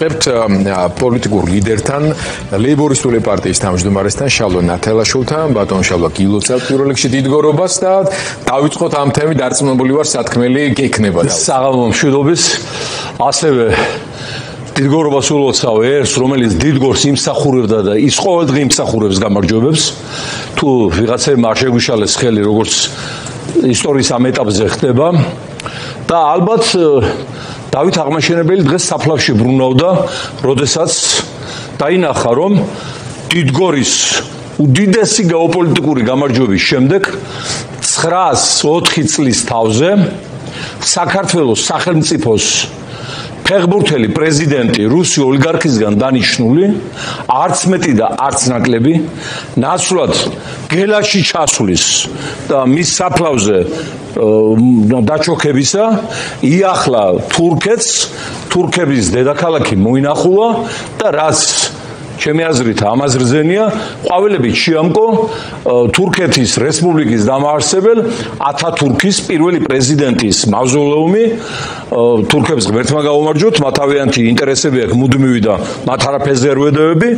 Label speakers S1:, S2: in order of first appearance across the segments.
S1: ვიწყებთ პოლიტიკურ ლიდერთან, ლეიბორისტული პარტიის თავმჯდომარესთან, შალვა ნათელაშვილთან, ბატონ შალვა გილოცავთ პირველ რიგში დიდგორობას და დავიწყოთ ამ თემით, დარწმუნებული ვარ, სათქმელი გექნება.
S2: საღამო მშვიდობის, ასევე დიდგორობას ულოცავ ერთს, რომელიც დიდგორს იმსახურებდა და ის ყოველდღე იმსახურებს გამარჯვებებს. თუ ვიღაცებმა არ შეგვიშალეს ხელი, როგორც ისტორიის ამ ეტაპზე ხდება და ალბათ დავით აღმაშენებელი დღეს საფლავში ბრუნავდა, როდესაც დაინახა, რომ დიდგორის უდიდესი გეოპოლიტიკური გამარჯვების შემდეგ 904 წლის თავზე საქართველოს სახელმწიფოს ფეხბურთელი პრეზიდენტი რუსი ოლიგარქისგან დანიშნული, არც მეტი და არც ნაკლები, ნაცვლად გელაში ჩასვლის და მის საფლავზე დაჩოქებისა იახლა თურქეთს, თურქების დედაქალაქი მოინახულა და რაც ჩემი აზრით ამას რძენია, ყვავილებით შეამკო თურქეთის რესპუბლიკის დამაარსებელ ათათურქის პირველი პრეზიდენტის მავზოლეუმი. თურქებს ღმერთმა გაუმარჯოთ, მათ თავიანთი ინტერესები აქვს მუდმივი და მათ არაფერზე არ ვედევები.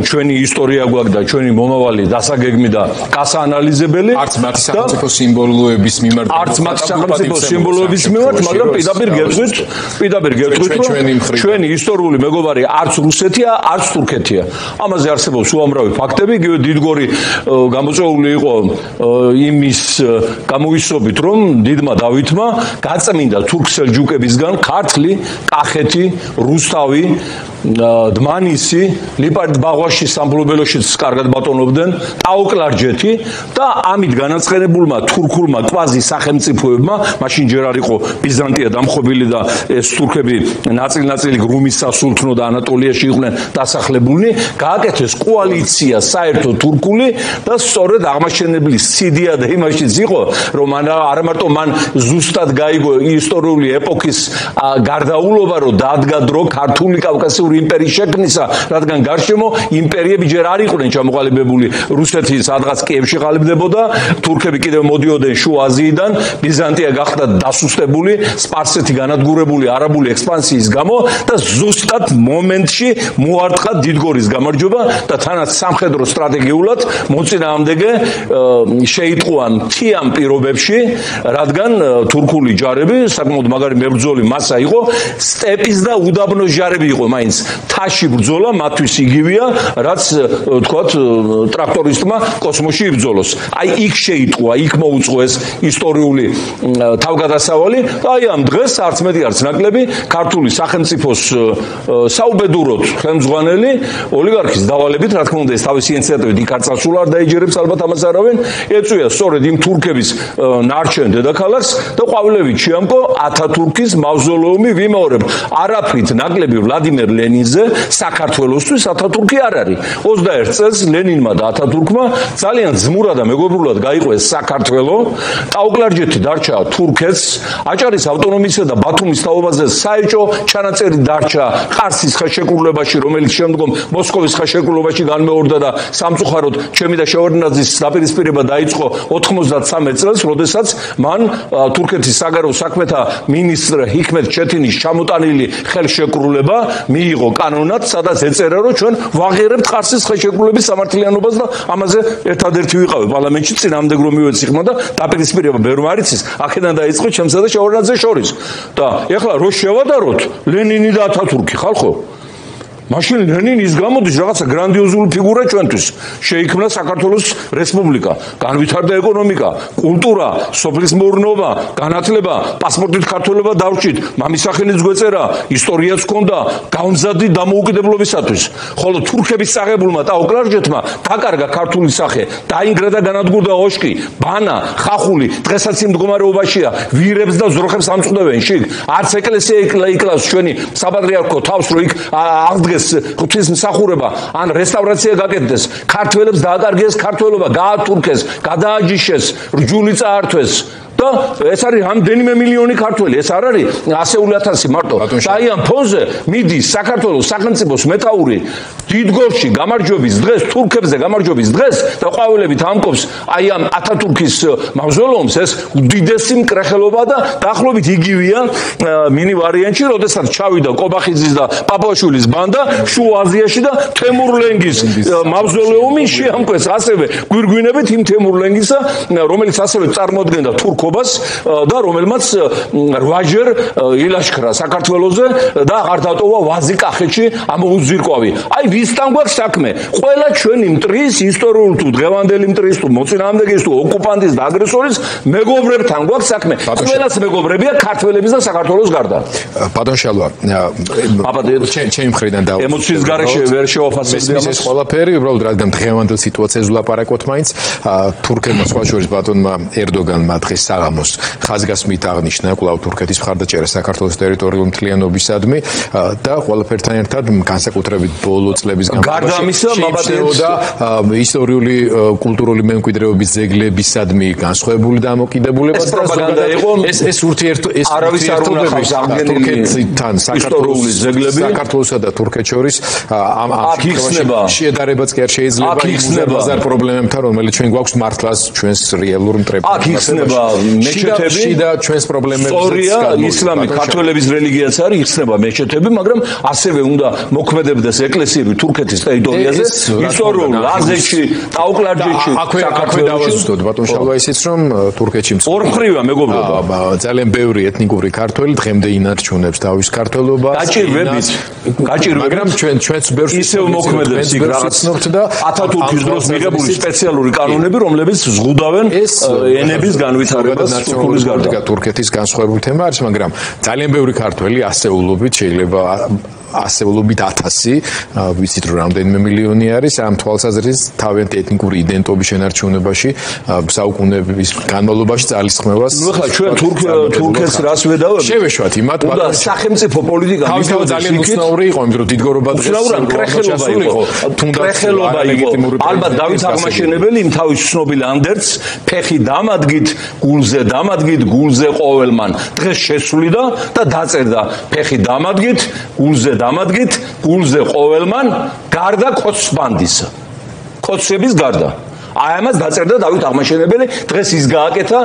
S2: ჩვენი ისტორია გვაქვს და ჩვენი მომავალი დასაგეგმი და გასაანალიზებელი.
S1: არც მათი სახელმწიფო სიმბოლოების მიმართ,
S2: მაგრამ პირდაპირ გეტყვით, რომ ჩვენი ისტორიული მეგობარი არც რუსეთია, არც თურქეთია. ამაზე არსებობს უამრავი ფაქტები, იგივე დიდგორი გამოწვეული იყო იმის გამოისობით, რომ დიდმა დავითმა გაწმინდა თურქ-სელჯუკებისგან ქართლი, კახეთი, რუსთავი, დმანისი, ლიპართ-ბაღვაში სამფლობელოშიც კარგად ბატონობდნენ, ტაო-კლარჯეთი და ამით განაცხენებულმა თურქულმა კვაზი სახელმწიფოებმა, მაშინ ჯერ არ იყო ბიზანტია დამხობილი და ეს თურქები ნაწილ-ნაწილი რუმის სასულთნო და ანატოლიაში იყვნენ დასახლებული, გააკეთეს კოალიცია საერთო თურქული და სწორედ აღმაშენებლის სიდია და იმაშიც იყო, რომ არა მარტო მან ზუსტად გაიგო ისტორიული ეპოქის გარდაულობა, რომ დადგა დრო ქართული კავკასიური იმპერიის შექმნისა, რადგან გარშემო იმპერიები ჯერ არ იყვნენ ჩამოყალიბებული. რუსეთი სადღაც კიევში ყალიბდებოდა, თურქები კიდევ მოდიოდნენ შუა აზიიდან, ბიზანტია გახდა დასუსტებული, სპარსეთი განადგურებული არაბული ექსპანსიის გამო და ზუსტად მომენტში მოარტყა დიდგორის გამარჯვება და თანაც სამხედრო სტრატეგიულად მოწინააღმდეგე შეიტყუა მთიან პირობებში, რადგან თურქული ჯარები საკმაოდ მაგარი მებრძოლი მასა იყო, სტეპის და უდაბნოს ჯარები იყო მაინც. თაში ბრძოლა მათთვის იგივეა, რაც თქვათ ტრაქტორისტმა კოსმოსში იბრძოლოს. აი იქ შეიტყუა, იქ მოუწყო ეს ისტორიული თავგადასავალი და აი ამ დღეს არც მეტი არც ნაკლები ქართული სახელმწიფოს საუბედუროდ ხელმძღვანელი ოლიგარქის დავალებით, რა თქმა უნდა, ეს თავისი ინიციატივით იქ არ წასულა, არ დაიჯერებს ალბათ ამას არავინ, ეწვია სწორედ იმ თურქების ნარჩენ დედაქალაქს და ყვავილებით შეამკო ათათურქის მავზოლეუმი ვიმეორებ. არაფრით ნაკლები ვლადიმერ ლენინზე საქართველოსთვის ათათურქი არ არის. 21 წელს ლენინმა და ათათურქმა ძალიან ძმურად და მეგობრულად გაიყვეს საქართველო, ტაო-კლარჯეთი დარჩა თურქეთს, აჭარის ავტონომიისა და ბათუმის თაობაზე საეჭო ჩანაწერი დარჩა ყარსის ხელშეკრულებაში, რომელიც შემდგომ მოსკოვის ხელშეკრულებაში განმეორდა და სამწუხაროდ ჩემი და შევარდნაძის დაპირისპირება დაიწყო 93 წელს, როდესაც მან თურქეთის საგარეო საქმეთა მინისტრ ჰიქმეთ ჩეტინის ჩამოტანილი ხელშეკრულება მიიღო კანონად, სადაც ეწერა, რომ ჩვენ ვაღიარებთ ყარსის ხელშეკრულების სამართლიანობას და ამაზე ერთადერთი ვიყავი პარლამენტში, წინააღმდეგ რომ მივეციხმა და დაპირისპირება ბევრმა არ იცის, აქედან დაიწყო ჩემსა და შევარდნაძეს შორის. და ეხლა რო შევადაროთ ლენინი და ათათურქი, ხალხო, მაშინ ლენინის გამოდის რაღაცა გრანდიოზული ფიგურა ჩვენთვის. შეიქმნა საქართველოს რესპუბლიკა, განვითარდა ეკონომიკა, კულტურა, სოფლის მეურნეობა, განათლება, პასპორტით ქართველობა დავრჩით, მამის სახელიც გვეწერა, ისტორიაც ჰქონდა, გამზადი დამოუკიდებლობისათვის. ხოლო თურქების წაღებულმა ტაო-კლარჯეთმა დაკარგა ქართული სახე, დაინგრა და განადგურდა ოშკი, ბანა, ხახული, დღესაც იმ მდგომარეობაშია, ვირებს და ზროხებს ამწყდებენ შიგ. არც ეკლესია იკლავს ჩვენი საპატრიარქო თავს, რომ იქ აღდგეს ღვთისმსახურება ან რესტავრაცია გაკეთდეს, ქართველებს დააკარგეს ქართველობა, გაათურქეს, გადააჯიშეს, რჯული წაართვეს, და ეს არის რამდენიმე მილიონი ქართველი, ეს არ არის 100,000 მარტო. და აი ამ ფონზე მიდის საქართველოს სახელმწიფოს მეთაური დიდგორში გამარჯვების დღეს, თურქებზე გამარჯვების დღეს და ყვავილებით ამკობს აი ამ ათათურქის მავზოლეუმს, ეს უდიდესი მკრეხელობა და დაახლოებით იგივეა მინი ვარიანტში, როდესაც ჩავიდა კობახიძის და პაპუაშვილის ბანდა შუა აზიაში და თემურ ლენგის მავზოლეუმი შეამკვეს ასევე გვირგვინებით იმ თემურ ლენგისა, რომელიც ასევე წარმოადგენდა თურქობას და რომელმაც 8-ჯერ ილაშქრა საქართველოზე და აღარ დატოვა ვაზი კახეთში ამოუძირკვავი. აი ვისთან გვაქვს საქმე? ყველა ჩვენი მტრის ისტორიულ თუ დღევანდელი მტრის თუ მოწინააღმდეგის თუ ოკუპანტის და აგრესორის მეგობრებთან გვაქვს საქმე. ყველას მეგობრებია ქართველების და საქართველოს გარდა.
S1: ბატონ შალვა, ჩემი მხრიდან და
S2: ემოციის გარეშე ვერ შევაფასებდი
S1: ამას. ეს ყველაფერი უბრალოდ რადგან დღევანდელ სიტუაციაზე ვლაპარაკობთ მაინც თურქებმა სხვა შორის ბატონმა ერდოგანმა დღეს საღამოს ხაზგასმით აღნიშნა კვლავ თურქეთის მხარდაჭერა საქართველოს ტერიტორიული მთლიანობისადმი და ყველაფერთან ერთად განსაკუთრებით ბოლო წლების
S2: განმავლობაში
S1: შეიმჩნეოდა ისტორიული კულტურული მემკვიდრეობის ძეგლებისადმი განსხვავებული დამოკიდებულება
S2: ეს პროპაგანდა იყო
S1: ეს ურთიერთობები
S2: არავის არ უნახავს
S1: თურქეთთან საქართველოსა და თურქეთს შორის ამ შედარებაც კი არ შეიძლება იმ ბაზარ პრობლემებთან რომელიც ჩვენ გვაქვს მართლაც ჩვენს რეალურ მტრებში
S2: აქ იხსნება მეჩეთები
S1: და ჩვენს პრობლემებს
S2: სწორია ისლამი ქართველების რელიგიაც არის იხსნება მეჩეთები მაგრამ ასევე უნდა მოქმედებდეს ეკლესიები თურქეთის ტერიტორიაზე ისტორიულ ლაზეთში ტაუკლარჯეთში
S1: აქვე დავაზუსტოთ ბატონ შალვა ისიც რომ თურქეთში
S2: ორმხრივია მეგობრობა
S1: ძალიან ბევრი ეთნიკური ქართველი დღემდე ინარჩუნებს თავის ქართველობას
S2: გაჭირვებით
S1: მაგრამ ჩვენც ბევრს
S2: ისევ მოქმედებს იქ რაღაც
S1: და
S2: ათათურქის დროს მიღებული სპეციალური კანონები რომლებიც ზღუდავენ ენების განვითარებას თურქულის გარდა
S1: თურქეთის განსხვავებული თემა არის მაგრამ ძალიან ბევრი ქართველი ასეულობით შეიძლება ასეულობით 1000 ვიცით რომ რამდენიმე მილიონი არის ამ თვალსაზრისით თავიანთი ეთნიკური იდენტობის შენარჩუნებაში საუკუნეების განმავლობაში ძალისხმევას
S2: ნუ ხა ჩვენ თურქეთს რას ვედავებით
S1: შევეშვათ იმათ
S2: და სახელმწიფო პოლიტიკა
S1: თავისთავად ძალიან უცნაური იყო იმიტომ დიდგორობა
S2: კრეხელობა იყო ალბათ დავით აღმაშენებელი იმ თავის ცნობილ ანდერტს ფეხი დამადგით გულზე ყოველმან დღეს შესულიდა და დაწერდა ფეხი დამადგით დამადგით გულზე ყოველმან გარდა კოცბანდისა კოცების გარდა აი ამას დაწერდა დავით აღმაშენებელი დღეს ის გააკეთა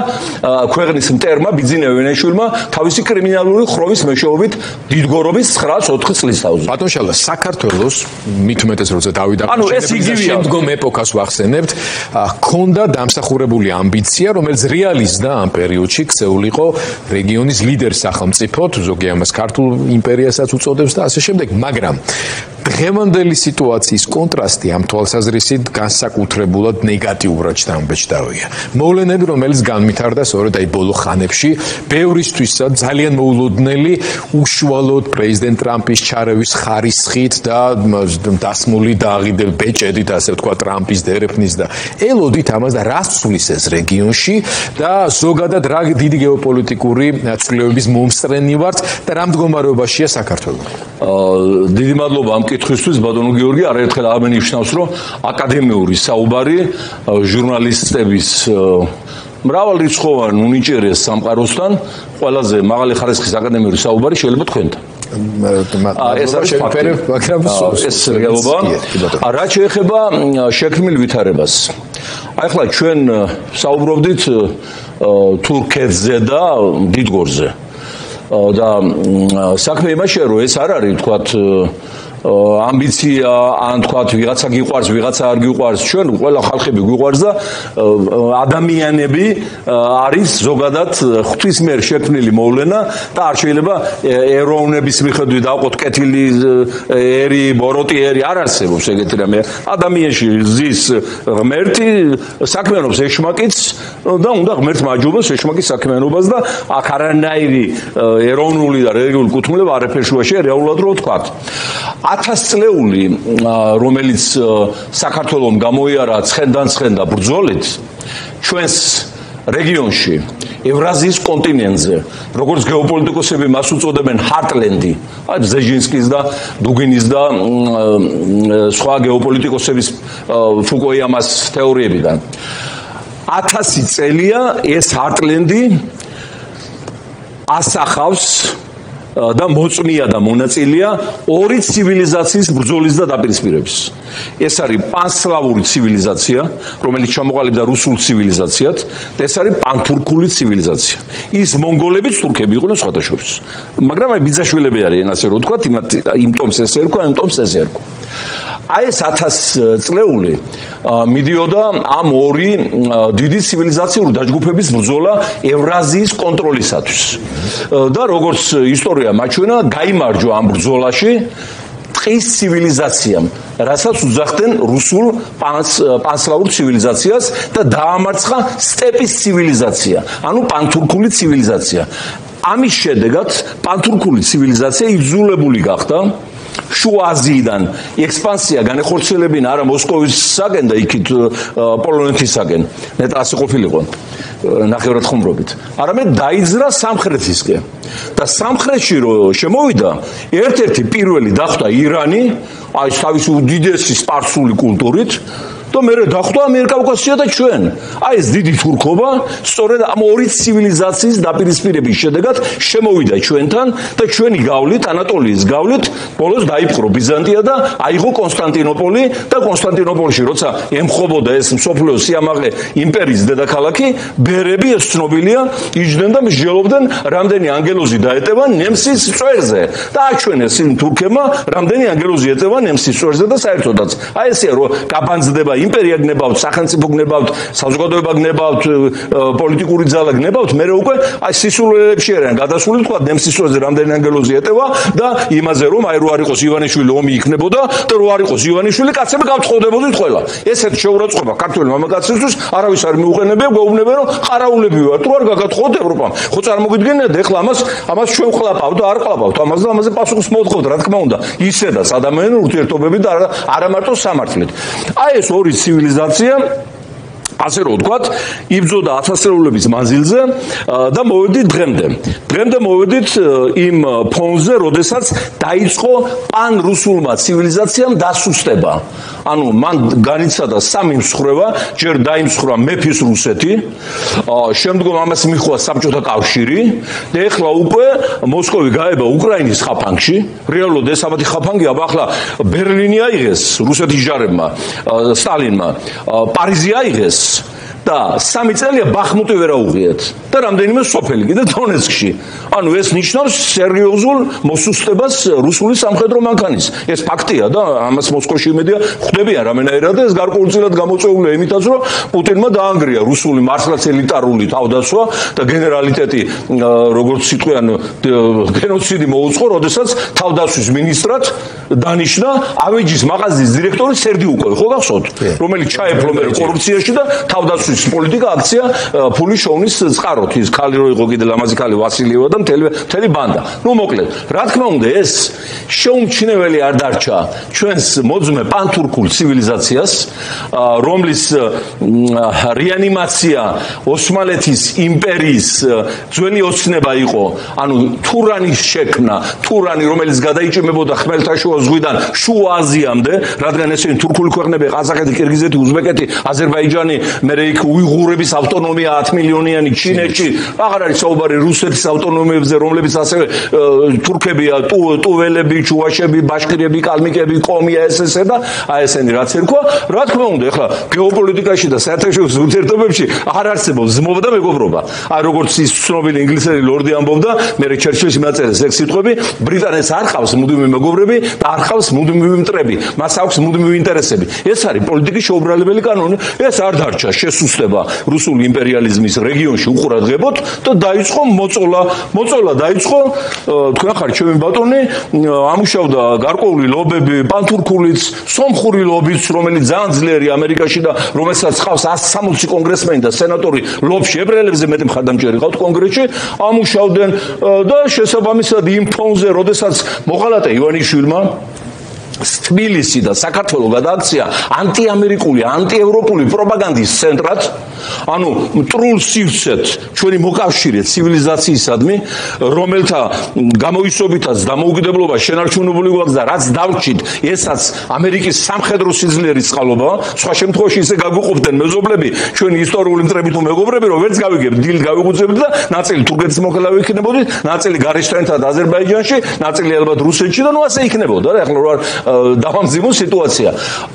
S2: ქვეყნის მტერმა ბიძინა ვენეშვილმა თავისი კრიმინალური ხროვის მეშვეობით დიდგორობის 904 წლის თავზე
S1: ბატონ შალვა საქართველოს მით უმეტეს როცა დავით აღმაშენებლის შემდგომ ეპოქას ვახსენებთ ქონდა დამსახურებული ამბიცია რომელიც რეალიზდა ამ პერიოდში ქცეულიყო რეგიონის ლიდერ სახელმწიფოდ ზოგი ამას ქართულ იმპერიასაც უწოდებს და ასე შემდეგ მაგრამ დღევანდელი სიტუაციის კონტრასტი ამ თვალსაზრისით განსაკუთრებულად ნეგატიურად ჩამბეჭდავია. მოვლენები, რომელიც განვითარდა სწორედ აი ბოლო ხანებში, ბევრისთვისაც ძალიან მოულოდნელი, უშუალოდ პრეზიდენტ ტრამპის ჩარევის ხარისხით და დასმული და აღიდებ ბეჭედით, ასე ვთქვა, ტრამპის დერეფნის და ელოდით ამას და რას ცვლის ეს რეგიონში და ზოგადად რა დიდი გეოპოლიტიკური ცვლილებების მომსწრენი ვართ და რა მდგომარეობაშია საქართველო.
S2: დიდი მადლობა ამ კითხვისთვის ბატონო გიორგი არაერთხელ აღნიშნავს რომ აკადემიური საუბარი ჟურნალისტების მრავალრიცხოვან უნიჭერეს სამყაროსთან ყველაზე მაღალი ხარისხის აკადემიური საუბარი შეიძლება თქვენთან ეს არის ფაქტი მაგრამ ეს რეალობა რა შეეხება შექმნილ ვითარებას აი ხლა ჩვენ საუბრობდით თურქეთზე და დიდგორზე და საქმე იმაშია რომ ეს არ არის თქვათ ამბიცია ან თქვათ ვიღაცა გიყვარს ვიღაცა არ გიყვარს ჩვენ ყველა ხალხები გიყვარს და ადამიანები არის ზოგადად ღვთის მიერ შექმნილი მოვლენა და არ შეიძლება ეროვნების მიხედვით დავყოთ კეთილი ერი ბოროტი ერი არ არსებობს ეგეთი რამე ადამიანში ზის ღმერთი საქმიანობს ეშმაკიც და უნდა ღმერთს მაჯობოს ეშმაკის საქმიანობას და აქ არანაირი ეროვნული და რელიგიური კუთვნილება არაფერ შუაშია რეალურად რო ვთქვათ 1000 წლეული რომელიც საქართველოს გამოიარა ცხენდა ბრძოლით ჩვენს რეგიონში ევრაზიის კონტინენტზე როგორც გეოპოლიტიკოსები მას უწოდებენ ჰარტლენდი აი ბზეჟინსკის და დუგინის და სხვა გეოპოლიტიკოსების ფუკუიამას თეორიებიდან 1000 წელია ეს ჰარტლენდი ასახავს და მოწმია და მონაწილეა ორი ცივილიზაციის ბრძოლის და დაპირისპირების. ეს არის პანსლავური ცივილიზაცია, რომელიც ჩამოყალიბდა რუსულ ცივილიზაციად, და ეს არის პანთურქული ცივილიზაცია. ის მონგოლებიც თურქები იყვნენ სხვათა შორის. მაგრამ აი ბიძაშვილები არიან, ასე რომ ვთქვათ, იმ ტომს ეს ერქვა, იმ ტომს ეს ერქვა. აი ეს 1000 წლეული მიდიოდა ამ ორი დიდი ცივილიზაციური დაჯგუფების ბრძოლა ევრაზიის კონტროლისათვის. და როგორც ისტორია მაჩვენა, გაიმარჯვა ამ ბრძოლაში ტყის ცივილიზაციამ, რასაც უძახდნენ რუსულ პანსლავურ ცივილიზაციას და დაამარცხა სტეპის ცივილიზაცია, ანუ პანთურქული ცივილიზაცია. ამის შედეგად პანთურქული ცივილიზაცია იძულებული გახდა შუა აზიიდან ექსპანსია განეხორციელებინა არა მოსკოვისაკენ და იქით პოლონეთისაკენ, ნეტ ასე ყოფილიყო ნახევრად ხუმრობით, არამედ დაიძრა სამხრეთისკენ. და სამხრეთში რო შემოვიდა, ერთ-ერთი პირველი დახვდა ირანი, აი თავისი უდიდესი სპარსული კულტურით, და მერე დახვდა ამიერკავკასია და ჩვენ. აი ეს დიდი თურქობა სწორედ ამ ორი ცივილიზაციის დაპირისპირების შედეგად შემოვიდა ჩვენთან და ჩვენი გავლით, ანატოლიის გავლით, ბოლოს დაიპყრო ბიზანტია და აიღო კონსტანტინოპოლი და კონსტანტინოპოლში როცა ემხობოდა ეს მსოფლიო სიამაყე იმპერიის დედაქალაქი, ბერები, ეს ცნობილია, იჯდნენ და მსჯელობდნენ, რამდენი ანგელოზი დაეტევა ნემსის წვერზე და აჩვენეს იმ თურქებმა, რამდენი ანგელოზი ეტევა ნემსის წვერზე და საერთოდაც. აი ესეა რომ გაბანძდება იმპერია გნებავთ, სახელმწიფო გნებავთ, საზოგადოება გნებავთ, პოლიტიკური ძალა გნებავთ, მე უკვე აი სისულელებში არიან გადასული, თქვა ნემსის წვერზე რამდენი ანგელოზი ეტევა და იმაზე რომ აი რო არ იყოს ივანიშვილი ომი იქნებოდა და რო არ იყოს ივანიშვილი კაცები გავწყვდებოდით ყველა. ესეთ შეურაცხყოფა ქართველ მამაკაცისთვის არავის არ მიუყენებია, გვეუბნება რომ ყარაულები ვართ, რო არ გაგათხოვოთ ევროპამ. ხო წარმოგიდგენიათ ახლა ამას ჩვენ ვყლაპავთ და არ ყლაპავთ. ამაზე პასუხს მოთხოვთ, რა თქმა უნდა, ისედაც ადამიანური ურთიერთობები და არა მარტო სამართლით. აი ეს ორი ცივილიზაცია ასე რომ ვთქვათ, იბრძოდა 1000 წლების მანძილზე და მოვედით დღემდე. დღემდე მოვედით იმ ფონზე, როდესაც დაიწყო პან-რუსულმა ცივილიზაციამ დასუსტება. ანუ მან განიცადა სამი მსხრევა, ჯერ დაიმსხვრა მეფის რუსეთი, შემდგომ ამას მიჰყვა საბჭოთა კავშირი და ეხლა უკვე მოსკოვი გაება უკრაინის ხაფანგში. რეალურად ეს ამათი ხაფანგი ახლა ბერლინი აიღეს რუსეთის ჯარებმა, სტალინმა, პარიზი აიღეს და 3 წელია ბახმუტი ვერ აუღიათ და რამდენიმე სოფელი კიდე დონეცკში. ანუ ეს ნიშნავს სერიოზულ მოსუსტებას რუსული სამხედრო მანქანის. ეს ფაქტია და ამას მოსკოვში იმედია ხვდებიან რამენაირად და ეს გარკვეულწილად გამოწვეულია იმითაც, რომ პუტინმა დაანგრია რუსული მართლაც ელიტარული თავდაცვა და გენერალიტეტი, როგორც სიტყვიან, გენოციდი მოუწყო, როდესაც თავდაცვის მინისტრად დანიშნა ავეჯის მაღაზიის დირექტორი სერდიუკოვი, ხო გახსოვთ, რომელიც ჩაეფლო კორუფციაში და თავდაცვის პოლიტიკა აქცია ფული შოვნის წყაროთ. ის ქალი რო იყო კიდე ლამაზი ქალი ვასილიევა და მთელი ბანდა. ნუ მოკლედ, რა თქმა უნდა, ეს შეუმჩნეველი არ დარჩა ჩვენს მოძმე პანთურქულ ცივილიზაციას, რომლის რეანიმაცია ოსმალეთის იმპერიის ძველი ოცნება იყო, ანუ თურანის შექმნა, თურანი, რომელიც გადაიჭიმებოდა ხმელთაშუა ზღვიდან შუა აზიამდე, რადგან ესენი თურქული ქვეყნები, ყაზახეთი, კირგიზეთი, უზბეკეთი, აზერბაიჯანი, მერე იქ უიღურების ავტონომია 10 მილიონიანი ჩინეთში, აღარ არის საუბარი რუსეთის ავტონომიებზე, რომლებიც ასევე თურქებია, ტუველები, ჩუვაშები, ბაშკირები, კალმიკები, კომია ესესე და აი ესენი რაც ერქვა, რა თქმა უნდა, ახლა გეოპოლიტიკაში და საერთაშორისო ურთიერთობებში არ არსებობს ზმობა და მეგობრობა. აი როგორც ის ცნობილი ინგლისელი ლორდი ამბობდა, მერე ჩერჩილში მაწერეს ეგ სიტყვები, ბრიტანეთს არ ყავს მუდმივი მეგობრები და არ ყავს მუდმივი მტრები, მას აქვს მუდმივი ინტერესები. ეს არის პოლიტიკის შეუბრალებელი კანონი. ეს არ დარჩა შესუსტება რუსული იმპერიალიზმის რეგიონში უყურადღებოთ და დაიწყო მოწოლა დაიწყო, თქვენ ხარ ჩემი ბატონი, ამუშავდა გარკვეული ლობები, პანთურქულიც, სომხური ლობიც, რომელიც ძალიან ძლიერი ამერიკაში და რომელსაც ხავს 160 კონგრესმენი და სენატორი ლობში ებრაელებზე მეტი მხარდამჭერი ყავთ კონგრესში, ამუშავდნენ და შესაბამისად იმ ფონზე, როდესაც მოღალატე ივანიშვილმა თბილისი და საქართველო გადააქცია ანტიამერიკული, ანტიევროპული პროპაგანდის ცენტრად, ანუ მტრულ სივრცეთ ჩვენი მოკავშირე ცივილიზაციისადმი, რომელთა გამოისობითაც დამოუკიდებლობა შენარჩუნებული გვაქვს და რაც დავჭით, ესაც ამერიკის სამხედრო სიძლიერის წყალობაა, სხვა შემთხვევაში ისე გაგვიყოფდნენ მეზობლები, ჩვენი ისტორიული მტრები თუ მეგობრები, რომ ვერც გავიგებთ, დილით გავიგუძებთ და ნაწილი თურქეთის მოქალაქე იქნებოდით, ნაწილი გარეშთანთან აზერბაიჯანში, ნაწილი ალბათ რუსეთში და ნუ ასე იქნებოდა რა, ახლა რა დავამძიმო სიტუაცია.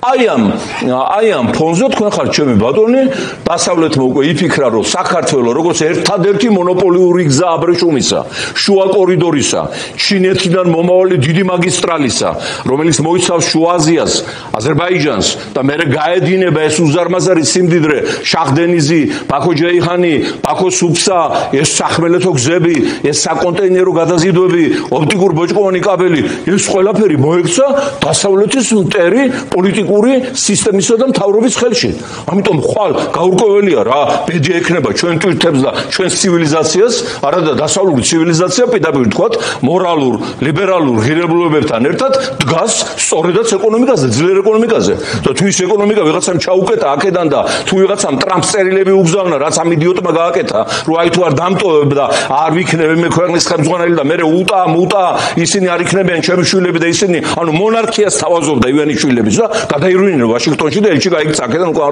S2: აი ამ ფონზე თქვენ ხართ ჩემი ბატონი, დასავლეთმა უკვე იფიქრა, რომ საქართველო როგორც ერთადერთი მონოპოლიური გზა აბრეშუმისა, შუა კორიდორისა, ჩინეთიდან მომავალი დიდი მაგისტრალისა, რომელიც მოიცავს შუა აზიას, აზერბაიჯანს და მერე გაედინება ეს უზარმაზარი სიმდიდრე, შაჰდენიზი, ბაქო-ჯეიჰანი, ბაქო-სუფსა, ეს სახმელეთო გზები, ეს საკონტეინერო გადაზიდვები, ოპტიკურ ბოჭკოვანი კაბელი, ეს ყველაფერი მოექცა დასავლეთის მტერი პოლიტიკური სისტემისა და მთავრობის ხელში. ამიტომ ხვალ გაურკვეველია რა, ბედი ექნება ჩვენ ტვირთებს და ჩვენ ცივილიზაციას, არადა დასავლური ცივილიზაცია პირდაპირ თქვათ, მორალურ, ლიბერალურ ღირებულებებთან ერთად დგას სწორედაც ეკონომიკაზე, ძლიერ ეკონომიკაზე. და თუ ის ეკონომიკა ვიღაცამ ჩაუკეტა აქედან და თუ ვიღაცამ ტრამპს წერილები უგზავნა, რაც ამ იდიოტმა გააკეთა, რომ აი თუ არ დამტოვებ და არ ვიქნებ მე ქვეყნის ხელმძღვანელი და მე მუტა ისინი არ იქნებიან ჩემი შვილები და ისინი, ანუ მონარქიას თავაზობდა ივანიშვილების და გადაირუინა ვაშინგტონში და ელჩი გაიქცა აქედან უკვე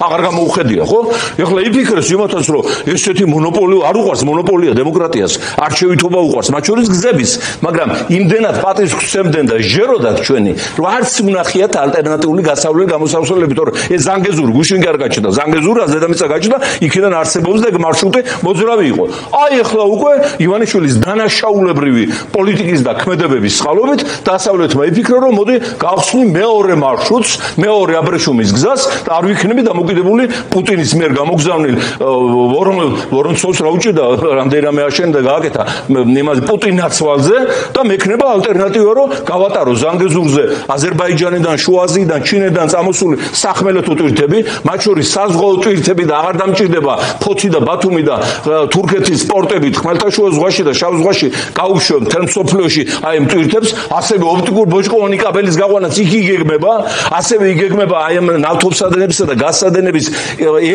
S2: აღარ გამოუხედია, ხო? ეხლა იფიქრეს იმათაც, რომ ესეთი მონოპოლია არ უყვარს მონოპოლია დემოკრატიას, არჩევითობა უყვარს, მათ შორის გზების, მაგრამ იმდენად პატივს გვცემდნენ და ჟეროდათ ჩვენი, რომ არც უნახიათ ალტერნატიული გასავლელი გამოსავსებლები, თორე ეს ზანგეზური გუშინ კი არ გაჩნდა, ზანგეზურა ზედამიწა გაჩნდა, იქიდან არსებობს და მარშრუტი მოძრავი იყო. აი ეხლა უკვე ივანიშვილის დანაშაულებრივი პოლიტიკის და ქმედებების წყალობით დასავლეთმა იფიქრა, რომ მოდი გავხსნი მეორე მარშრუტს, მეორე აბრეშუმის გზას და არ ვიქნები დამოკიდებული პუტინის მიერ გამოგზავნილ ვორონცოვს რა უჭირდა რამდენიმე აშენ და გააკეთა იმაზე პუტინაცვალზე და მექნება ალტერნატივა, რომ გავატარო ზანგეზურზე აზერბაიჯანიდან, შუა აზიიდან, ჩინეთიდან წამოსული სახმელეთო ტვირთები, მათ შორის საზღვაო ტვირთები და აღარ დამჭირდება ფოთი და ბათუმი და თურქეთის პორტებით ხმელთაშუა ზღვაში და შავ ზღვაში გაუშვებ მთელ მსოფლიოში აი ამ ტვირთებს, ასევე ოპტიკურ ბოჭკოვანი კაბელის გაყვანაც იქ იგეგმება, ასევე იგეგმება აი ამ ნავთობსადენებისა და გაზსადენების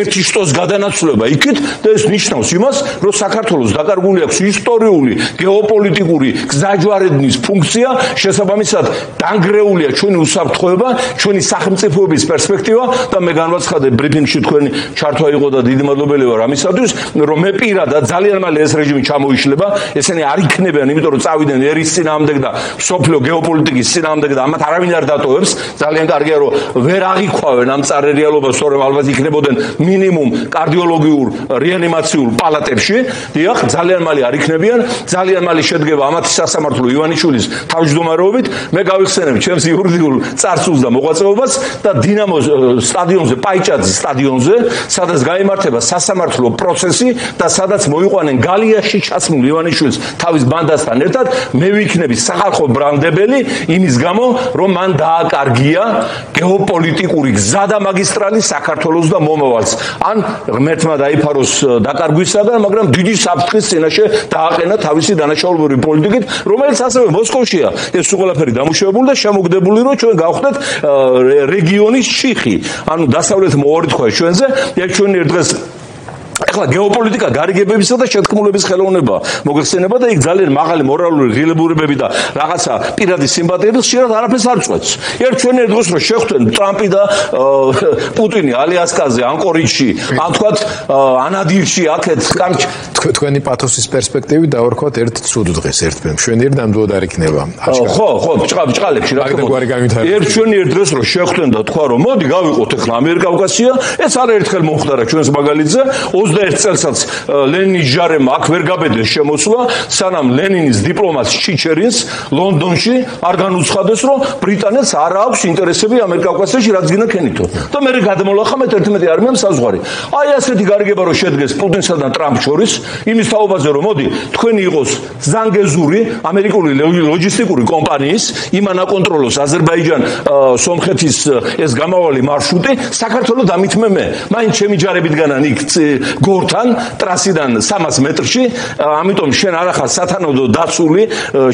S2: ერთი შტოს გადანაცვლება იქით და ეს ნიშნავს იმას, რომ საქართველოს დაკარგული აქვს ისტორიული, გეოპოლიტიკური გზაჯვარედინის ფუნქცია, შესაბამისად დანგრეულია ჩვენი უსაფრთხოება, ჩვენი სახელმწიფოების პერსპექტივა და მე განვაცხადე ბრიფინგში თქვენი ჩართვა იყო და დიდი მადლობელი ვარ ამისათვის, რომ მე პირადად ძალიან მალე ეს რეჟიმი ჩამოიშლება, ესენი არ იქნებიან, იმიტომ რომ წავიდნენ ერის წინააღმდეგ და სოფლიო გეოპოლიტიკის წინააღმდეგ და ამათ არავინ არ დატოვებს, ძალიან კარგია რომ ვერ აღიქვავენ ამ წარე რეალობას, რომ ალბათ იქნებოდნენ მინიმუმ კარდიოლოგიურ რეანიმაციულ პალატებში, დიახ, ძალიან მალე არ იქნებიან, ძალიან მალე შედგება ამათი სასამართლო ივანიშვილის თავმჯდომარეობით, მე გავიხსენებ ჩემს იურიდიულ წარსულს და მოღვაწეობას და დინამოს სტადიონზე, პაიჭაძის სტადიონზე, სადაც გაიმართება სასამართლო პროცესი და სადაც მოიყვანენ გალიაში ჩასმულ ივანიშვილს თავის ბანდასთან ერთად, მე ვიქნები სახალხო ბრალდებელი იმის გამო, რომ მან დააკარგია გეოპოლიტიკური გზა და მაგისტრალი საქართველოს და მომავალს. ან ღმერთმა დაიფაროს დაკარგვისაგან, მაგრამ დიდი საფრთხის წინაშე დააყენა თავისი დანაშაულებრივი პოლიტიკით, რომელიც ასევე მოსკოვშია. ეს ყველაფერი დამუშავებული და შემოგდებული, რომ ჩვენ გავხდეთ რეგიონის შიხი. ანუ დასავლეთ მოარი თქვა ჩვენზე, ერთ ჩვენ ერთ დღეს ეხლა გეოპოლიტიკა გარიგებებისა და შეთქმულების ხელოვნება მოგეხსენება და იქ ძალიან მაღალი მორალური ღირებულებები და რაღაცა პირადი სიმპათიები შეიძლება არაფერს არ წვეთს. ერთ ჩვენ ერთ დღეს რომ შეხვდნენ ტრამპი და პუტინი ალიასკაზე, ანკორიჯში, ან თქვათ ანადირში, აქეთ კამჩ
S1: თქვენი პათოსის პერსპექტივით დავარქვათ ერთ ცუდ დღეს ერთმე მშვენიერ ნამდვილად არ იქნება.
S2: ხო, ბჭყალებში რა თქმა უნდა. ერთ ჩვენ ერთ დღეს რომ შეხვდნენ და თქვა რომ მოდი გავიყოთ ეხლა ამიერკავკასია, ეს არაერთხელ მომხდარა ჩვენს მაგალითზე 21 წელსაც ლენინის ჟარემ აქ ვერ გაბედეს შემოსვლა, სანამ ლენინის დიპლომატს ჩიჩერინს ლონდონში არ განუცხადეს, რომ ბრიტანეთს არ აქვს ინტერესები ამიერკავკასიაში, რაც გინდა ქენითო. და მე გადმოლახამეთ 11 არმიამ საზღვარი. აი ასეთი გარიგება რომ შედგეს პუტინსა და ტრამპს შორის, იმის თაობაზე რომ მოდი თქვენი იყოს ზანგეზური ამერიკული ლოჯისტიკური კომპანიის, იმან აკონტროლოს აზერბაიჯან სომხეთის ეს გამავალი მარშრუტი, საქართველოს დამითმე მე. მაინც ჩემი ჯარებიდან იქ გორთან ტრასიდან 300 მეტრში, ამიტომ შენ არ ახარ სათანადო დაცული,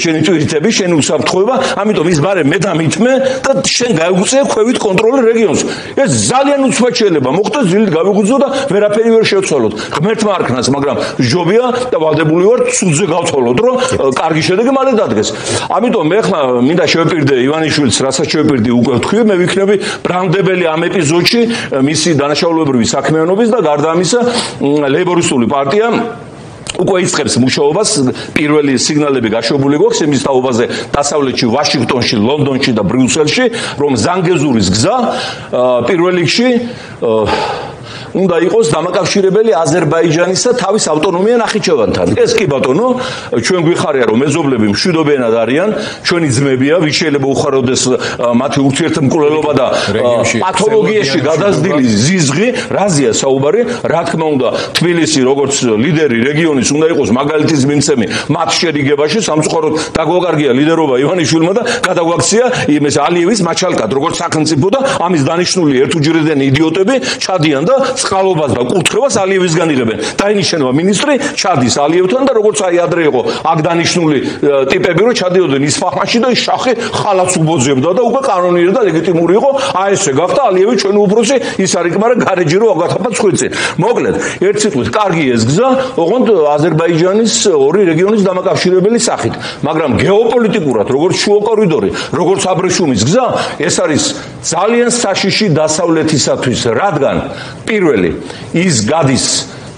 S2: შენი ტვირთები, შენი უსაფრთხოება, ამიტომ ის ბარე მე დამითმე და შენ გაიგუწე ქვევით კონტროლი რეგიონს. ეს ძალიან უცბად შეიძლება მოხდეს, დილით გავიგუძო და ვერაფერი ვერ შევცვალოთ. ღმერთმა არ ქნას, მაგრამ ჯობია და ვალდებული ვარ ცუდზე გავცვალოთ, რომ კარგი შედეგი მალე დადგეს. ამიტომ მე ხლა მინდა შევპირდე ივანიშვილს, რასაც შევპირდი უკვე ვთქვი, მე ვიქნები ბრალმდებელი ამ ეპიზოდში მისი დანაშაულებრივი საქმიანობის და გარდა ამისა ლეიბორისტული პარტია უკვე იწყებს მუშაობას, პირველი სიგნალები გაშვებული გვაქვს იმის თაობაზე დასავლეთში, ვაშინგტონში, ლონდონში და ბრიუსელში, რომ ზანგეზურის გზა პირველ რიგში უნდა იყოს დამაკავშირებელი აზერბაიჯანისა თავის ავტონომია ნახიჩევანთან. ეს კი ბატონო, ჩვენ გვიხარია რომ მეზობლები მშვიდობიანად არიან, ჩვენი ძმებია, ვის შეიძლება უხაროდეს მათი ურთიერთმკვლელობა და პათოლოგიაში გადაზრდილი ზიზღი, რაზეა საუბარი, რა თქმა უნდა, თბილისი როგორც ლიდერი რეგიონის უნდა იყოს მაგალითის მიმცემი მათ შერიგებაში, სამწუხაროდ დაგვაკარგია ლიდერობა ივანიშვილმა და გადაგვაქცია იმის ალიევის მაჩალკად, როგორც სახელმწიფო და ამის დანიშნული ერთუჯერედიანი იდიოტები ჩადიან და წყალობას და კურთხევას ალიევისგან იღებენ. დაინიშნება მინისტრი, ჩადის ალიევთან და როგორც აი ადრე იყო აქ დანიშნული ტიპები, რომ ჩადიოდნენ ისფაჰანში და შახი ხალათს უბოძებდა და უკვე კანონიერი და ლეგიტიმური იყო. აი ესე გახდა ალიევი ჩვენი უფროსი, ის არის მაგრამ გარეჯი რო აგათაფა ცხვირწინ. მოკლედ, ერთ სიტყვით, კარგი ეს გზა, ოღონდ აზერბაიჯანის ორი რეგიონის დამაკავშირებელი სახით, მაგრამ გეოპოლიტიკურად, როგორც შუა კორიდორი, როგორც აბრეშუმის გზა, ეს არის ძალიან საშიში დასავლეთისათვის, რადგან პირველი ის გადის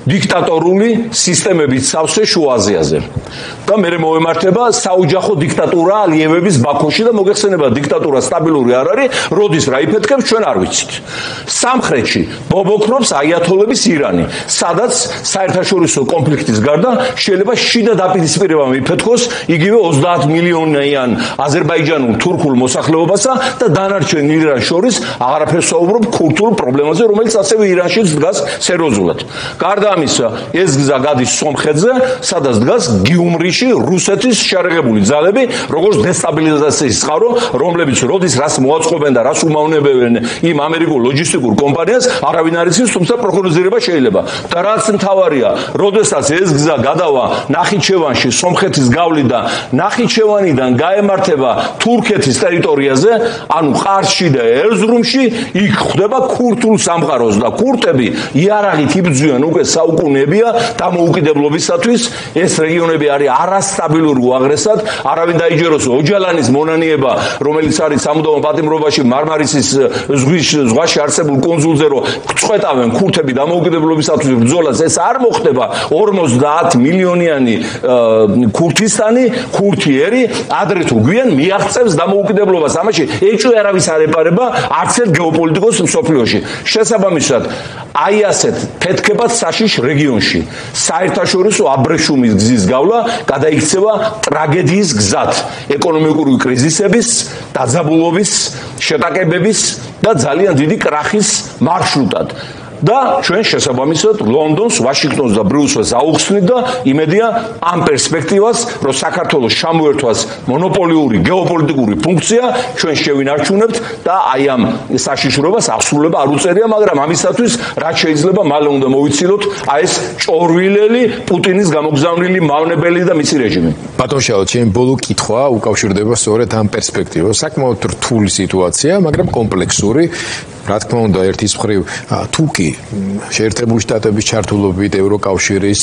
S2: დიქტატორული სისტემებით სავსე შუა აზიაზე და მე მოემართება საოჯახო დიქტატურა ალიევების ბაქოში და მოგეხსენება დიქტატურა სტაბილური არ არის, როდის რა იფეთქებს ჩვენ არ ვიცით. სამხრეთში ბობოქრობს აიათოლების ირანი, სადაც საერთაშორისო კონფლიქტის გარდა შეიძლება შიდა დაპირისპირება მიფეთქოს იგივე 30 მილიონიან აზერბაიჯანულ თურქულ მოსახლეობასა და დანარჩენ ირანს შორის აღარაფერს საუბრობ ქურთულ პრობლემაზე, რომელიც ასევე ირანშიც დგას სერიოზულად. გარდა ამისა, ეს გზა გადის სომხეთზე, სადაც დგას გიუმრიში რუსეთის შეარაღებული ძალები, როგორც დესტაბილიზაციის წყარო, რომლებიც როდის რას მოაწყობენ და რას უმავნებენ იმ ამერიკულ ლოჯისტიკურ კომპანიას, არავინ არ იცის, თუმცა პროგნოზირება შეიძლება. და რაც მთავარია, როდესაც ეს გზა გადავა ნახიჩევანში, სომხეთის გავლიდა ნახიჩევანიდან გაემართება თურქეთის ტერიტორიაზე, ანუ ყარსში და ერზრუმში, იქ ხდება ქურთულ სამყაროს და ქურთები იარაღით იბრძვიან უკვე საუკუნეებია დამოუკიდებლობისათვის. ეს რეგიონები არის არასტაბილური უაღრესად, არავინ დაიჯეროს ოჯალანის მონანიება, რომელიც არის სამუდამო პატიმრობაში მარმარისის ზღვაში არსებულ კუნძულზე, რომ წყვეტავენ ქურთები დამოუკიდებლობისათვის ბრძოლას, ეს არ მოხდება. 50 მილიონიანი ქურთისტანი, ქურთიერი ადრე თუ გვიან მიაღწევს დამოუკიდებლობას. ამაში ეჭვი არავის არ ეპარება არც ერთ გეოპოლიტიკოს მსოფლიოში. შესაბამისად, აი ასეთ ფეთქებად საშიშ რეგიონში საერთაშორისო აბრეშუმის გზის გავლა გადაიქცევა ტრაგედიის გზად, ეკონომიკური კრიზისების, დაძაბულობის, შეტაკებების და ძალიან დიდი კრახის მარშრუტად. და ჩვენ შესაბამისად ლონდონს, ვაშინგტონს და ბრიუსელს აუხსნით და იმედია ამ პერსპექტივას, რომ საქართველოს ჩამოერთვას მონოპოლიური გეოპოლიტიკური ფუნქცია ჩვენ შევინარჩუნებთ და აი ამ საშიშროებას ასრულება არ უწერია, მაგრამ ამისათვის რაც შეიძლება მალე უნდა მოვიცილოთ აი ეს ჭორვილელი პუტინის გამოგზავნილი მავნებელი და მისი რეჟიმი.
S1: ბატონ შალო, ჩემი ბოლო კითხვა უკავშირდება სწორედ ამ პერსპექტივას. საკმაოდ რთული სიტუაცია, მაგრამ კომპლექსური. რა თქმა უნდა, ერთის მხრივ თურქი შეერთებული შტატების ჩართულობით, ევროკავშირის,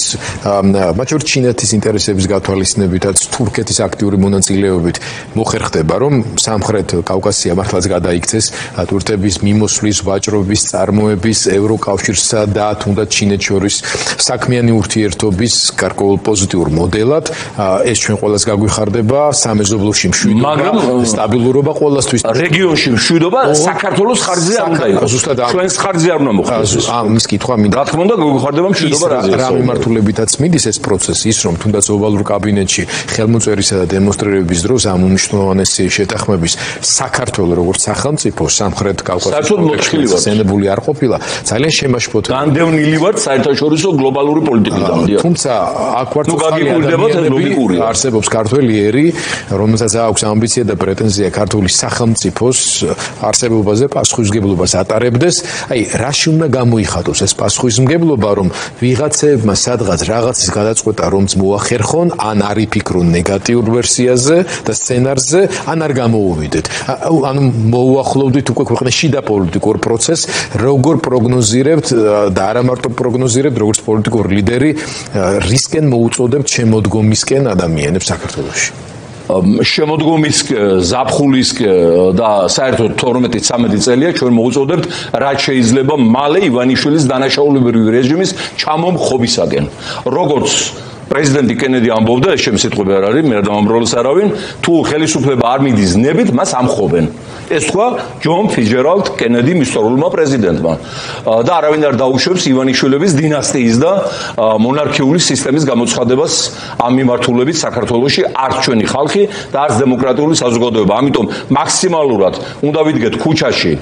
S1: მათ შორის ჩინეთის ინტერესების გათვალისწინებითაც თურქეთის აქტიური მონაწილეობით მოხერხდება, რომ სამხრეთ კავკასია მართლაც გადაიქცეს თურქების მიმოსვლის, ვაჭრობის, წარმოების, ევროკავშირსა და თუნდაც ჩინეთს შორის საქმიანი ურთიერთობის გარკვეულ პოზიტიურ მოდელად. ეს ჩვენ ყველას გაგვიხარდება, სამეზობლოში მშვიდობა, სტაბილურობა ყველასთვის.
S2: რეგიონში მშვიდობა საქართველოს ხარჯზე არ უნდა იყოს. ზუსტად ჩვენს ხარჯზე არ უნდა მოხდეს.
S1: ამის კითხვა მინდა.
S2: რა თქმა უნდა, გვიხარდება მშვიდობა რაზეა.
S1: რა მიმართულებითაც მიდის ეს პროცესი, ის რომ თუნდაც ოვალურ კაბინეტში ხელმოწერისა და დემონსტრირების დროს ამ უმნიშვნელოვანესი შეთანხმების საქართველოს როგორც სახელმწიფო სამხრეთ კავკასიაში სენებული არ ყოფილა, ძალიან შემაშფოთებული.
S2: განდევნილი ვართ საერთაშორისო გლობალური პოლიტიკიდან.
S1: თუმცა აქ ვართ არსებობს ქართველი ერი, რომელსაც აქვს ამბიცია და პრეტენზია ქართული სახელმწიფოს არსებობაზე პასუხისმგებლობა მმართველობას ატარებდეს, აი რაში უნდა გამოიხატოს ეს პასუხისმგებლობა, რომ ვიღაცებმა სადღაც რაღაცის გადაწყვეტა რომც მოახერხონ, ან არ იფიქრონ ნეგატიურ ვერსიაზე და სცენარზე, ან არ გამოუვიდეთ. ანუ მოუახლოვდით უკვე ქვეყნის შიდა პოლიტიკურ პროცესს, როგორ პროგნოზირებთ და არა მარტო პროგნოზირებთ, როგორც პოლიტიკური ლიდერი, რისკენ მოუწოდებთ შემოდგომისკენ ადამიანებს საქართველოში.
S2: შემოდგომის ზაფხულის და საერთოდ 12-13 წელია ჩვენ მოუწოდებთ რაც შეიძლება მალე ივანიშვილის დანაშაულებრივი რეჟიმის ჩამომხობისაგან. როგორც პრეზიდენტი კენედი ამბობდა, ეს ჩემი სიტყვები არ არის, მე არ დამამრავლეს არავინ, თუ ხელისუფლება არ მიდის ნებით, მას ამხობენ. ეს თქვა ჯონ ფიჯერალდ კენედიმ ისტორიულმა პრეზიდენტმა. და არავინ არ დაუშვებს ივანიშვილების დინასტიის და მონარქიული სისტემის გამოცხადებას ამ მიმართულებით საქართველოში არც ჩვენი ხალხი და არც დემოკრატიული საზოგადოება. ამიტომ მაქსიმალურად უნდა ვიდგეთ ქუჩაში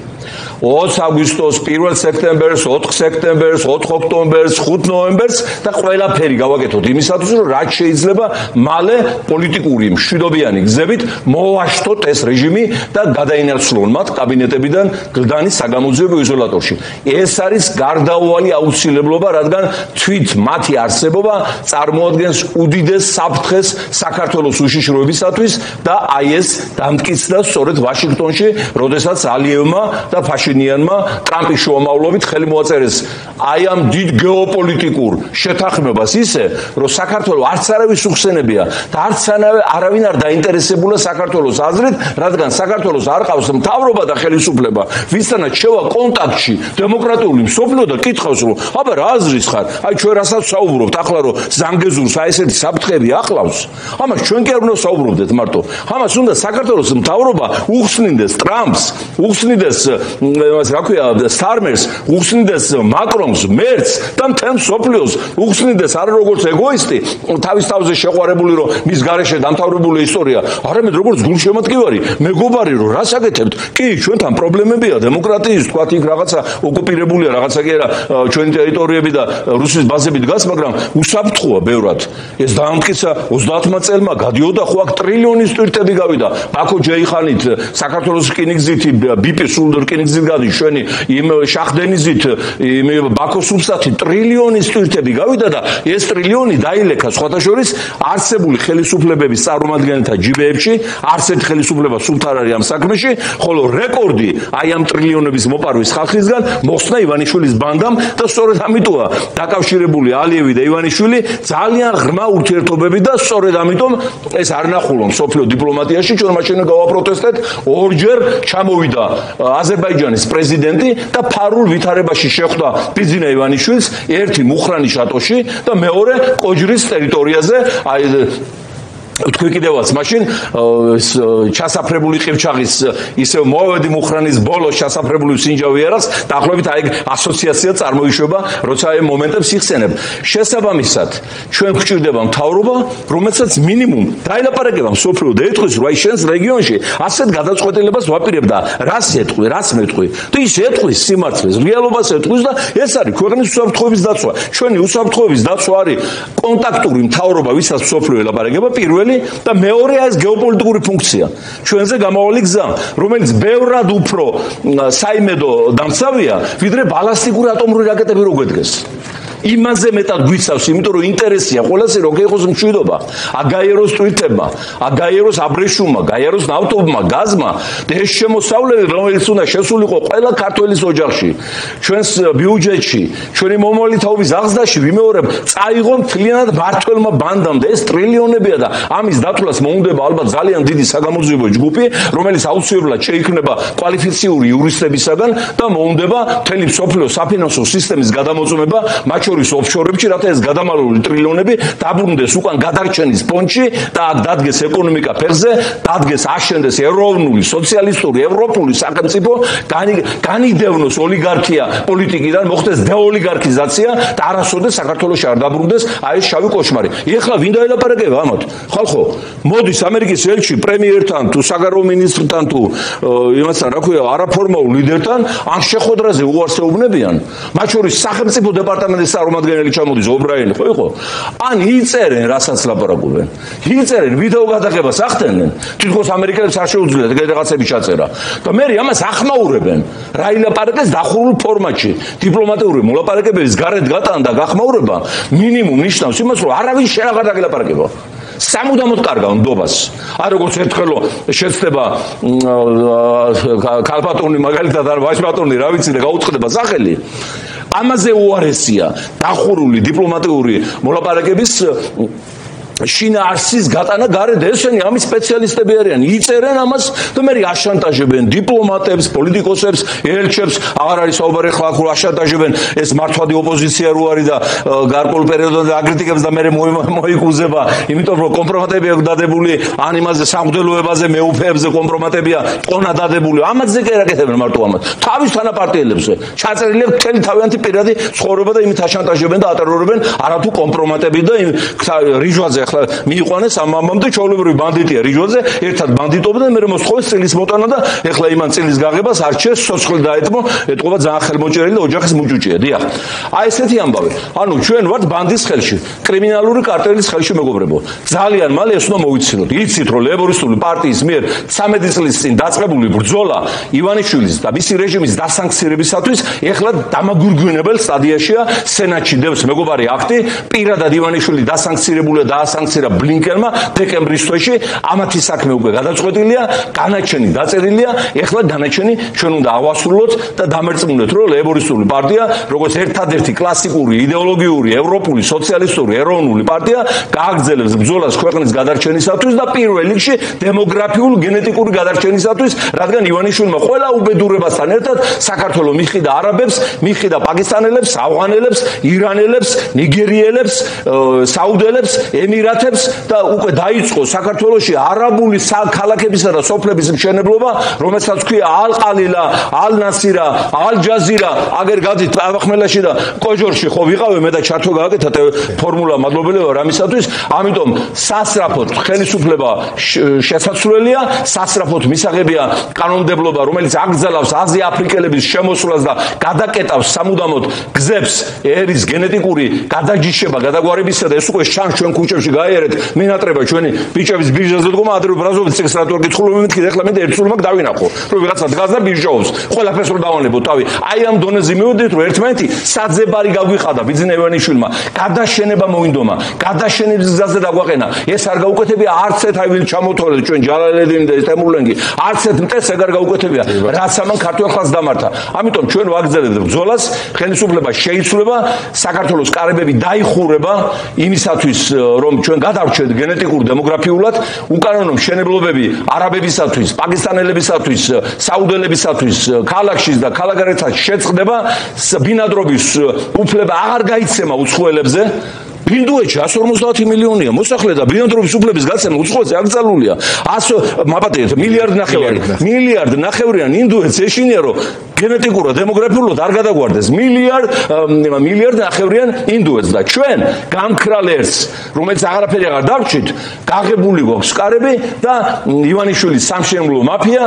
S2: 20 აგვისტოს, 1 სექტემბერს, 4 სექტემბერს, 4 ოქტომბერს, 5 ნოემბერს და ყველაფერი გავაკეთოთ იმისათვის, რომ რაც შეიძლება მალე პოლიტიკური მშვიდობიანი გზებით მოვაშთოთ ეს რეჟიმი და გადაინაცვლონ მათ კაბინეტებიდან გლდანის საგამოძიებო იზოლატორში. ეს არის გარდაუვალი აუცილებლობა, რადგან თვით მათი არსებობა წარმოადგენს უდიდეს საფრთხეს საქართველოს უშიშროებისათვის და აი ეს დამტკიცდა სწორედ ვაშინგტონში, როდესაც ალიევმა და ფაშინიანმა ტრამპის შუამავლობით ხელი მოაწერეს აი ამ დიდ გეოპოლიტიკურ შეთანხმებას ისე, რომ საქართველოს არც არავის უხსენებია და არც არავინ არ დაინტერესებულა საქართველოს აზრით, რადგან საქართველოს არ ყავს მთავრობა და ხელისუფლება, ვისთანაც შევა კონტაქტში დემოკრატიული მსოფლიო და კითხავს, რომ აბა რა აზრის ხარ? აი ჩვენ რასაც საუბრობთ ახლა, რომ ზანგეზურს აი ესეთი საფრთხეები ახლავს. ამას ჩვენ კი არ უნდა საუბრობდეთ მარტო. ამას უნდა საქართველოს მთავრობა უხსნინდეს ტრამპს, უხსნინდეს იმას რა ქვია სტარმერს, უხსნინდეს მაკრონს, მერცს და მთელ მსოფლიოს უხსნინდეს არა როგორც ეგოისტი, თავის თავზე შეყვარებული, რომ მის გარეშე დამთავრებული ისტორია, არამედ როგორც გულშემატკივარი, მეგობარი, რომ რას აკეთებთ? კი, ჩვენთან პრობლემებია დემოკრატიის, თქვათ იქ რაღაცა ოკუპირებულია, რაღაცა კი არა ჩვენი ტერიტორიები და რუსეთის ბაზები დგას, მაგრამ უსაფრთხოა ბევრად. ეს დაამტკიცა 30 წელმა, გადიოდა ხო აქ ტრილიონის ტვირთები გავიდა. ბაქო ჯეიხანით საქართველოს რკინიგზით, ბიპის სულ რკინიგზით გადის, ჩვენი იმ შახდენიზით, იმ ბაქო სუბსტატი ტრილიონის ტვირთები გავიდა და ეს ტრილიონი დაილექა სხვათა შორის არსებული ხელისუფლებების წარმომადგენელთა ჯიბეებში, არც ერთ ხელისუფლება სულ არ არის ამ საქმეში, ხოლო რეკორდი აი ამ ტრილიონების მოპარვის ხალხისგან მოხსნა ივანიშვილის ბანდამ და სწორედ ამიტომა დაკავშირებული ალიევი და ივანიშვილი ძალიან ღრმა ურთიერთობები და სწორედ ამიტომ ეს არ ნახულობ სოფლიო დიპლომატიაში, ჩვენ მაშინ გავაპროტესტეთ, ორჯერ ჩამოვიდა აზერბაიჯანის პრეზიდენტი და ფარულ ვითარებაში შეხვდა ბიძინა ივანიშვილს, ერთი მუხრანის შატოში და მეორე კოჯრის ტერიტორიაზე, აი თქვი კიდევაც მაშინ ჩასაფრებული ყივჩაღის ისევ მოავედი მუხრანის ბოლოს ჩასაფრებული სინჯავი არას დაახლოებით აი ასოციაცია წარმოიშვება, როცა აი მომენტებს იხსენებ. შესაბამისად, ჩვენ გვჭირდება მთავრობა, რომელსაც მინიმუმ დაილაპარაკება მსოფლიო და ეთქვის, რომ აი შენს რეგიონში ასეთ გადაწყვეტილებას ვაპირებ და რას ეთქვი, რას მეტყვი. თუ ის ეთქვის სიმართლეს, რეალობას ეთქვის და ეს არის ქვეყნის უსაფრთხოების დაცვა. ჩვენი უსაფრთხოების დაცვა არის კონტაქტური მთავრობა, ვისაც მსოფლიო ელაპარაკება პირველი და მეორე ეს გეოპოლიტიკური ფუნქცია. ჩვენზე გამავალი გზა, რომელიც ბევრად უფრო საიმედო დამცავია, ვიდრე ბალასტიკური ატომური რაკეტები რო გვედგეს. იმაზე მეტად გვიცავს, იმიტომ რომ ინტერესია ყველასე რო გეყოს მშვიდობა. აგაეროს ტვირთებმა, აგაეროს აბრეშუმმა, გაიაროს ნავთობმა, გაზმა და ეს შემოსავლები, რომელიც უნდა შესულიყო ყველა ქართველის ოჯახში, ჩვენს ბიუჯეტში, ჩვენი მომავალი თაობის აღზრდაში ვიმეორებ, წაიღო მთლიანად მართველმა ბანდამ და ეს ტრილიონებია და ამის დათვლას მოუნდება ალბათ ძალიან დიდი საგამოძიებო ჯგუფი, რომელიც აუცილებლად შეიქმნება კვალიფიციური იურისტებისაგან და მოუნდება მთელი მსოფლიო საფინანსო სისტემის გადამოწმება, მათ შორის ოფშორებში, რათა ეს გადამალული ტრილიონები დაბრუნდეს უკან გადარჩენის ფონდში და აქ დადგეს ეკონომიკა ფეხზე, დადგეს აშენდეს ეროვნული, სოციალისტური, ევროპული სახელმწიფო, განიდევნოს ოლიგარქია პოლიტიკიდან, მოხდეს დეოლიგარქიზაცია და არასოდეს საქართველოში არ დაბრუნდეს აი ეს შავი კოშმარი. ეხლა ვინ დაელაპარაკება ამათ? ხალხო, მოდის ამერიკის ელჩი პრემიერთან თუ საგარეო მინისტრთან თუ იმასთან, რა ქვია, არაფორმალურ ლიდერთან ამ შეხვედრაზე უარს ეუბნებიან. მათ შორის სახელმწიფო დეპარტამენტის წარმომადგენელი ჩამოდის ობრაინი ხო იყო? ან იწერენ რასაც ლაპარაკობენ. იწერენ ვიდეო გადაღებას ახდენენ. თითქოს ამერიკელებს არ შეუძლიათ რაღაცები ჩაწერა. და მე ამას ახმაურებენ. რა ილაპარაკეს დახურულ ფორმატში. დიპლომატიური მოლაპარაკებების გარეთ გატანა და გახმაურება მინიმუმ ნიშნავს იმას, რომ არავინ შენ აღარ დაგელაპარაკება. სამუდამოდ კარგავ ნდობას. არ როგორც ერთხელო შეცდება ქალბატონი მაგალითად არ ვაჟბატონი რა ვიცი და გაუწყდება სახელი. ამაზე უარესია დახურული დიპლომატიური მოლაპარაკების შინაარსის გატანა გარეთ ესენი ამის სპეციალისტები არიან იწერენ ამას და მე აშანტაჟებენ დიპლომატებს პოლიტიკოსებს ელჩებს აღარ არის საუბარი ხლა აშანტაჟებენ ეს მართვადი ოპოზიცია რო არის და გარკვეულ პერიოდამდე აგრიტიკებს და მე მოიკუზება იმიტომ რომ კომპრომატები აქვს დადებული ან იმაზე სამღვდელოებაზე მეუფეებზე კომპრომატებია ყონა დადებული ამაზე კი არაკეთებენ მარტო ამას თავის თანაპარტიელებზე ჩაწერილი მთელი თავიანთი პირადი ცხოვრება და იმით აშანტაჟებენ და ატერორებენ არათუ კომპრომატები და რიჟვაზე ახლა მიიყვანეს ამ ამამდე ჩაოლებრივი ბანდიტია რიჟოზე ერთად ბანდიტობდნენ მე მოსხოვეს წილის მოტანა და ახლა იმან წილის გაღებას არჩეს სოცხლი დაეთმო ეთყობა ძალიან ხელმოჭერილი და ოჯახის მუჭუჭია დიახ აი ესეთი ამბავი ანუ ჩვენ ვართ ბანდის ხელში კრიმინალური კარტელის ხელში მეგობრებო ძალიან მალე ეს უნდა მოვიცილოთ იცით რომ ლეიბორისტული პარტიის მიერ 13 წლის წინ დაწყებული ბრძოლა ივანიშვილის და მისი რეჟიმის დასანქცირებისათვის ახლა დამაგურგვინებელ სტადიაშია სენატში დევს მეგობარი აქტი პირადად ივანიშვილი დასანქცირებულია და სანქცია ბლინკენმა დეკემბრის თვეში ამათი საქმე უკვე გადაწყვეტილია, განაჩენი დაწერილია, ეხლა განაჩენი ჩვენ უნდა ავასრულოთ და დამერწმუნოთ, რომ ლეიბორისტული პარტია, როგორც ერთადერთი კლასიკური, იდეოლოგიური, ევროპული, სოციალისტური, ეროვნული პარტია, გააგრძელებს ბრძოლას ქვეყნის გადარჩენისათვის და პირველ რიგში დემოგრაფიულ გენეტიკური გადარჩენისათვის, რადგან ივანიშვილმა ყველა უბედურებასთან ერთად საქართველოს მიჰყიდა არაბებს, მიჰყიდა პაკისტანელებს, ავღანელებს, ირანელებს, ნიგერიელებს, საუდელებს ემირათებს და უკვე დაიწყო საქართველოში არაბული ქალაქებისა და სოფლების მშენებლობა, რომელსაც ქვია ალ-ყალილა, ალ-ნასირა, ალ-ჯაზირა, აგერ გადით ავახმელაში და კოჯორში ხო ვიყავე მე და ჩართო გააკეთა ფორმულა მადლობელი ვარ ამისათვის, ამიტომ სასწრაფოდ ხელისუფლება შესაძლებელია, სასწრაფოდ მისაღებია კანონმდებლობა, რომელიც აკრძალავს აზია-აფრიკელების შემოსვლას და გადაკეტავს სამუდამოდ გზებს ერის გენეტიკური გადაჯიშება, გადაგვარებისა და ეს უკვე ჩვენ ქუჩებში გაიარეთ მინატრება ჩვენი ბიჭების ბირჟაზე დგომა ადრე ბრაზოვის წიგს რატო გითხულობ მეთქი ეხლა მე ერთსულ მაგ დავინახო რომ ვიღაცა დგას და ბირჟაობს ყველაფერს რომ დავანებო თავი აი ამ დონეზე მივედით რომ ერთმანეთი საძებარი გაგვიხადა ბიძინა ივანიშვილმა გადაშენება მოინდომა გადაშენების გზაზე დაგვაყენა ეს არ გაუკეთებია არც ერთ აი ვინ ჩამოთვალეს ჩვენ ჯალალედინი და ტემურლენგი არც ერთ მტეს ეგარ გაუკეთებია რაც ამან ქართულ ხალხს დამართა ამიტომ ჩვენ ვაგრძელებთ ბრძოლას ხელისუფლება შეიცვლება საქართველოს კარებები დაიხურება იმისათვის რომ ჩვენ გადავრჩეთ გენეტიკურ დემოგრაფიულად უკანონო მშენებლობები არაბებისათვის, პაკისტანელებისათვის, საუდელებისათვის, ქალაქშიც და ქალაქგარეთაც შეწყდება ბინადრობის უფლება აღარ გაიცემა უცხოელებზე ბინდუეთში 150 მილიონია მოსახლე და ბინადრობის უფლების გაცემა უცხოელზე აკრძალულია 100 მაპატიეთ მილიარდ ნახევრიან ინდუეთს ეშინია რომ გენეტიკურად დემოგრაფიულად არ გადაგვარდეს მილიარდ ნახევრიან ინდუეთს და ჩვენ გამქრალ ერთს რომელიც აღარაფერი აღარ დავრჩით გაღებული გვაქვს კარები და ივანიშვილის სამშენებლო მაფია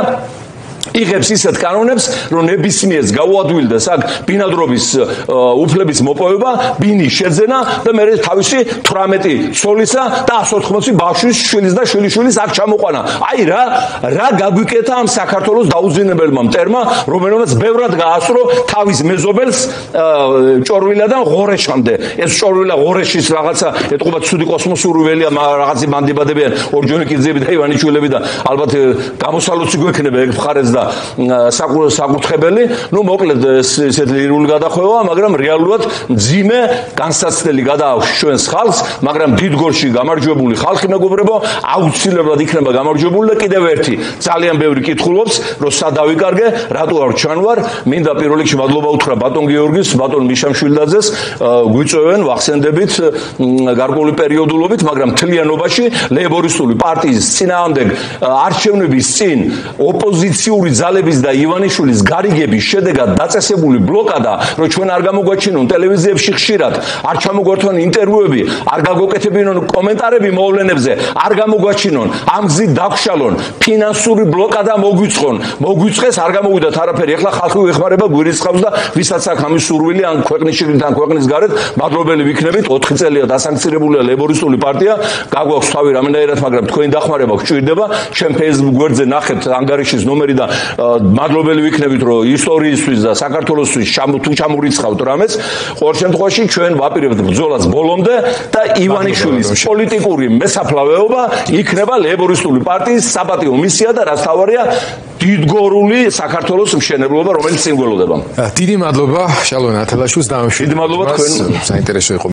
S2: იღებს ისეთ კანონებს, რომ ნებისმიერს გაუადვილდეს აქ ბინადრობის უფლების მოპოვება, ბინის შეძენა და მე თავისი 18 ცოლისა და 180 ბავშვის შვილის და შვილიშვილის აქ ჩამოყვანა. აი რა გაგვიკეთა ამ საქართველოს დაუძინებელმა მტერმა, რომელმაც ბევრად გაასწრო თავის მეზობელს ჭორვილადან ღორეშამდე. ეს ჭორვილა ღორეშის რაღაცა ეთყობა ცუდი კოსმოსური ველია, რაღაცი მანდიბადებიან ორჯონიკიძეები და ივანიშვილები და ალბათ გამოსალოცი გვექნება ეგ მხარეს და საკურთხებელი, ну მოკლედ ესეთ ლირული გადახვევა, მაგრამ რეალურად მძიმე განსაცდელი გადააქვს ჩვენს ხალხს, მაგრამ დიდგორში გამარჯვებული ხალხი მეგობრებო, აუცილებლად იქნება გამარჯვებული და კიდევ ერთი ძალიან ბევრი კითხულობს, რომ სად დავიკარგე, რატო არ ჩანვარ, მინდა პირველ რიგში მადლობა უთხრა ბატონ გიორგის, ბატონ მიშა მშვილდაძეს, გვიწევენ ვახსენდებით გარკვეული პერიოდულობით, მაგრამ მთლიანობაში ლეიბორისტული პარტიის წინააღმდეგ არჩევნების წინ ოპოზიციურ რუსული ძალების და ივანიშვილის გარიგების შედეგად დაწესებული ბლოკადა, რომ ჩვენ არ გამოგვაჩინონ ტელევიზიებში ხშირად, არ ჩამოგვართვან ინტერვიუები, არ გაგოკეთებინონ კომენტარები მოვლენებზე, არ გამოგვაჩინონ, ამ გზით დაგშალონ, ფინანსური ბლოკადა მოგვიწყეს, არ გამოვიდათ არაფერი. ეხლა ხალხი ეხმარება გვირიცხავს და ვისაც აქვს ამის სურვილი ან ქვეყნის შიგნით ან ქვეყნის გარეთ, მადლობელი ვიქნებით. 4 წელია დასანქცირებულია ლეიბორისტული პარტია, გაგვაქვს თავი რამენაირად, მაგრამ თქვენი დახმარება გვჭირდება. ჩვენ Facebook გვერდზე ნახეთ ანგარიშის ნომერი და მადლობელი ვიქნებით, რომ ისტორიისთვის და საქართველოსთვის თუ ჩამურიცხავთ რამეს. ყოველ შემთხვევაში ჩვენ ვაპირებთ ბრძოლას ბოლომდე და ივანიშვილის პოლიტიკური მესაფლავეობა იქნება ლეიბორისტული პარტიის საპატიო მისია და რაც თავარია დიდგორული საქართველოს მშენებლობა, რომელიც სიმბოლოდება.
S1: დიდი მადლობა შალვა ნათელაშვილს და
S2: დიდი მადლობა თქვენ
S1: საინტერესო იყო